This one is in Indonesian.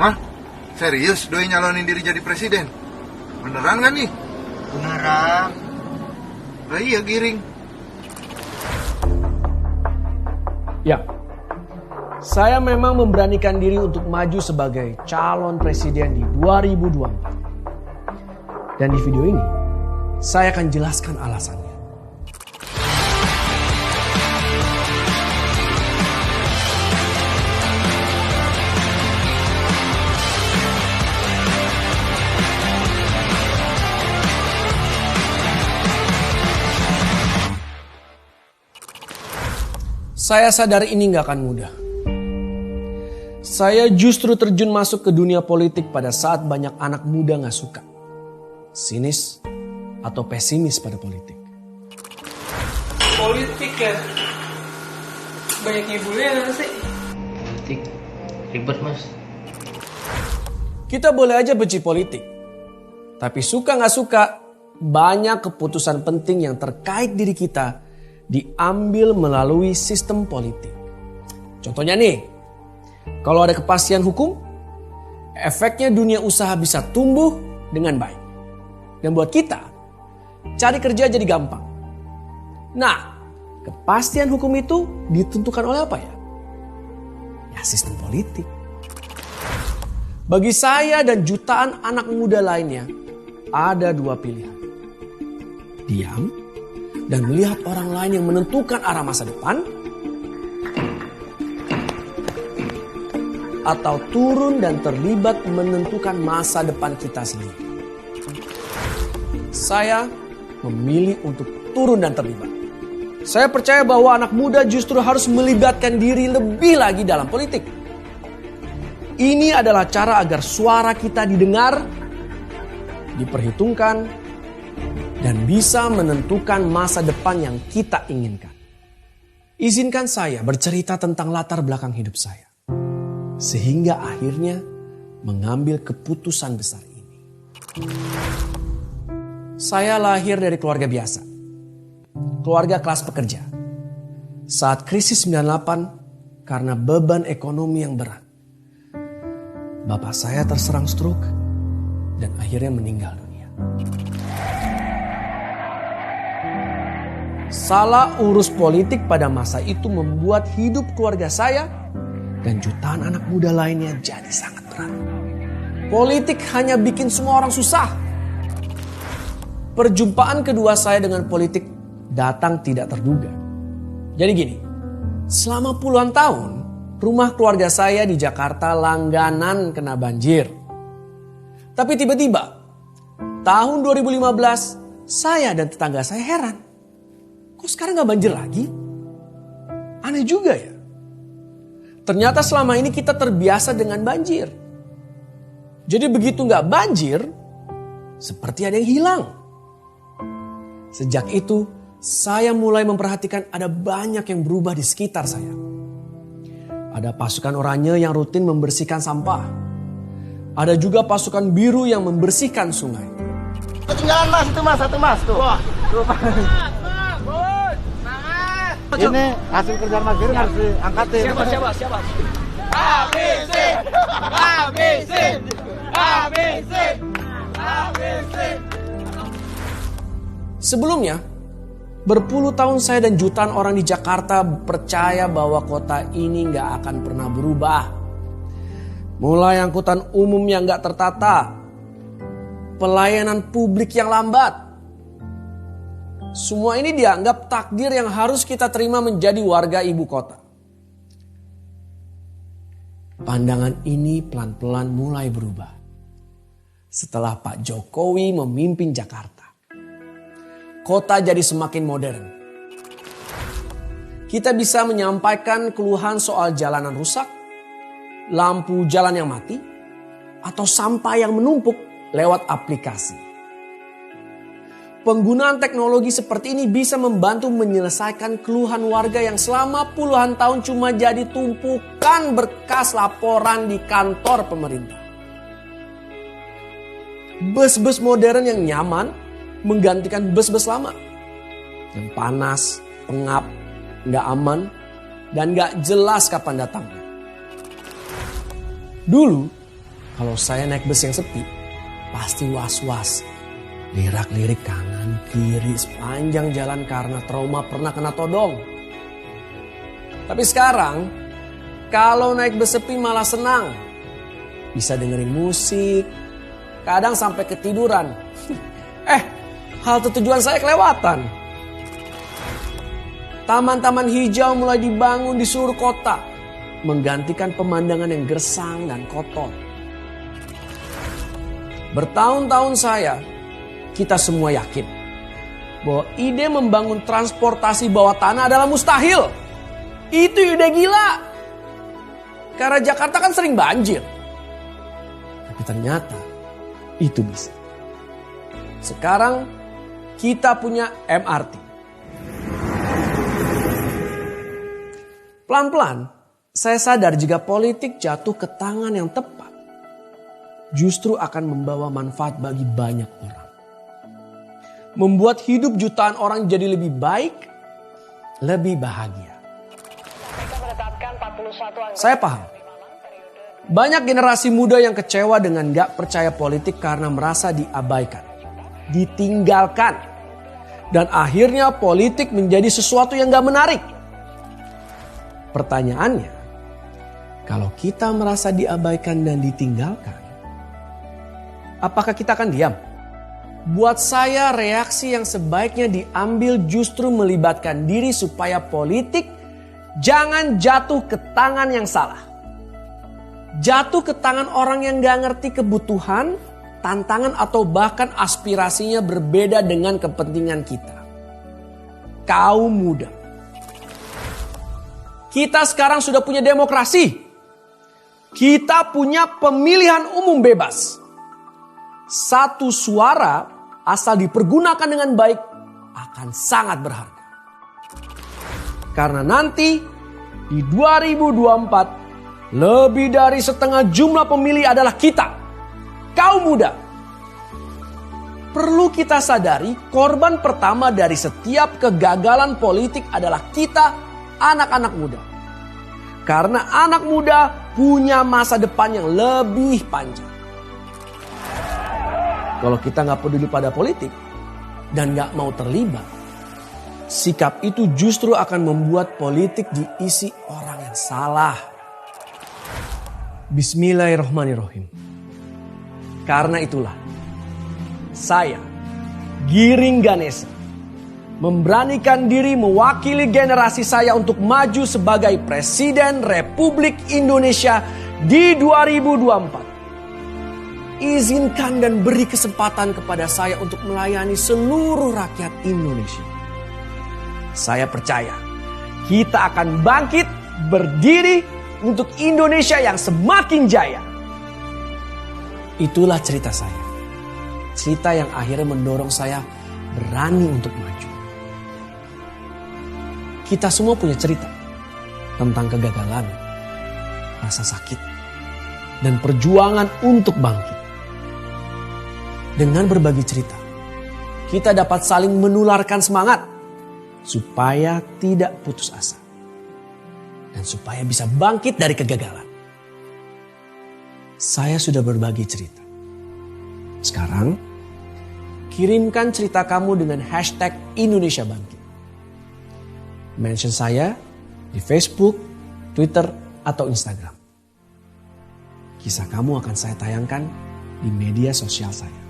Hah? Serius doi nyalonin diri jadi presiden? Beneran kan nih? Beneran. Lah iya Giring. Ya, saya memang memberanikan diri untuk maju sebagai calon presiden di 2024. Dan di video ini, saya akan jelaskan alasannya. Saya sadar ini gak akan mudah. Saya justru terjun masuk ke dunia politik pada saat banyak anak muda gak suka, sinis, atau pesimis pada politik. Politik ya? Banyak ibunya gak sih? Politik ribet mas. Kita boleh aja benci politik, tapi suka gak suka, banyak keputusan penting yang terkait diri kita diambil melalui sistem politik. Contohnya nih, kalau ada kepastian hukum, efeknya dunia usaha bisa tumbuh dengan baik. Dan buat kita, cari kerja jadi gampang. Nah, kepastian hukum itu ditentukan oleh apa ya? Ya sistem politik. Bagi saya dan jutaan anak muda lainnya, ada dua pilihan. Diam dan melihat orang lain yang menentukan arah masa depan, atau turun dan terlibat menentukan masa depan kita sendiri. Saya memilih untuk turun dan terlibat. Saya percaya bahwa anak muda justru harus melibatkan diri lebih lagi dalam politik. Ini adalah cara agar suara kita didengar, diperhitungkan, dan bisa menentukan masa depan yang kita inginkan. Izinkan saya bercerita tentang latar belakang hidup saya, sehingga akhirnya mengambil keputusan besar ini. Saya lahir dari keluarga biasa, keluarga kelas pekerja. Saat krisis 98 karena beban ekonomi yang berat, bapak saya terserang stroke dan akhirnya meninggal dunia. Salah urus politik pada masa itu membuat hidup keluarga saya dan jutaan anak muda lainnya jadi sangat berat. Politik hanya bikin semua orang susah. Perjumpaan kedua saya dengan politik datang tidak terduga. Jadi gini, selama puluhan tahun rumah keluarga saya di Jakarta langganan kena banjir. Tapi tiba-tiba tahun 2015 saya dan tetangga saya heran. Kok sekarang gak banjir lagi? Aneh juga ya. Ternyata selama ini kita terbiasa dengan banjir. Jadi begitu gak banjir, seperti ada yang hilang. Sejak itu, saya mulai memperhatikan ada banyak yang berubah di sekitar saya. Ada pasukan oranye yang rutin membersihkan sampah. Ada juga pasukan biru yang membersihkan sungai. Ketinggalan mas, itu mas, satu mas tuh. Wah, tuh mas. Ini hasil kerjaan Mas Giring harus diangkatin. Siapa? Habisin. Sebelumnya, berpuluh tahun saya dan jutaan orang di Jakarta percaya bahwa kota ini gak akan pernah berubah. Mulai angkutan umum yang gak tertata, pelayanan publik yang lambat. Semua ini dianggap takdir yang harus kita terima menjadi warga ibu kota. Pandangan ini pelan-pelan mulai berubah setelah Pak Jokowi memimpin Jakarta. Kota jadi semakin modern. Kita bisa menyampaikan keluhan soal jalanan rusak, lampu jalan yang mati, atau sampah yang menumpuk lewat aplikasi. Penggunaan teknologi seperti ini bisa membantu menyelesaikan keluhan warga yang selama puluhan tahun cuma jadi tumpukan berkas laporan di kantor pemerintah. Bus-bus modern yang nyaman menggantikan bus-bus lama. Yang panas, pengap, gak aman, dan gak jelas kapan datangnya. Dulu, Kalau saya naik bus yang sepi, pasti was-was. Lirak-lirik kanan, kiri, sepanjang jalan karena trauma pernah kena todong. Tapi sekarang, kalau naik bus sepi malah senang. Bisa dengerin musik, kadang sampai ketiduran. Halte tujuan saya kelewatan. Taman-taman hijau mulai dibangun di seluruh kota, menggantikan pemandangan yang gersang dan kotor. Bertahun-tahun kita semua yakin bahwa ide membangun transportasi bawah tanah adalah mustahil. Itu ide gila. Karena Jakarta kan sering banjir. Tapi ternyata itu bisa. Sekarang kita punya MRT. Pelan-pelan saya sadar jika politik jatuh ke tangan yang tepat, justru akan membawa manfaat bagi banyak orang. Membuat hidup jutaan orang jadi lebih baik, lebih bahagia. Saya paham. Banyak generasi muda yang kecewa dengan gak percaya politik karena merasa diabaikan, ditinggalkan. Dan akhirnya politik menjadi sesuatu yang gak menarik. Pertanyaannya, kalau kita merasa diabaikan dan ditinggalkan, apakah kita akan diam? Buat saya reaksi yang sebaiknya diambil justru melibatkan diri supaya politik jangan jatuh ke tangan yang salah. Jatuh ke tangan orang yang gak ngerti kebutuhan, tantangan atau bahkan aspirasinya berbeda dengan kepentingan kita. Kaum muda. Kita sekarang sudah punya demokrasi. Kita punya pemilihan umum bebas. Satu suara asal dipergunakan dengan baik akan sangat berharga. Karena nanti di 2024 lebih dari setengah jumlah pemilih adalah kita, kaum muda. Perlu kita sadari korban pertama dari setiap kegagalan politik adalah kita, anak-anak muda. Karena anak muda punya masa depan yang lebih panjang. Kalau kita gak peduli pada politik dan gak mau terlibat, sikap itu justru akan membuat politik diisi orang yang salah. Bismillahirrahmanirrahim. Karena itulah, saya, Giring Ganesha, memberanikan diri mewakili generasi saya untuk maju sebagai Presiden Republik Indonesia di 2024. Izinkan dan beri kesempatan kepada saya untuk melayani seluruh rakyat Indonesia. Saya percaya kita akan bangkit berdiri untuk Indonesia yang semakin jaya. Itulah cerita saya. Cerita yang akhirnya mendorong saya berani untuk maju. Kita semua punya cerita tentang kegagalan, rasa sakit, dan perjuangan untuk bangkit. Dengan berbagi cerita, kita dapat saling menularkan semangat supaya tidak putus asa dan supaya bisa bangkit dari kegagalan. Saya sudah berbagi cerita. Sekarang, kirimkan cerita kamu dengan hashtag Indonesia Bangkit. Mention saya di Facebook, Twitter, atau Instagram. Kisah kamu akan saya tayangkan di media sosial saya.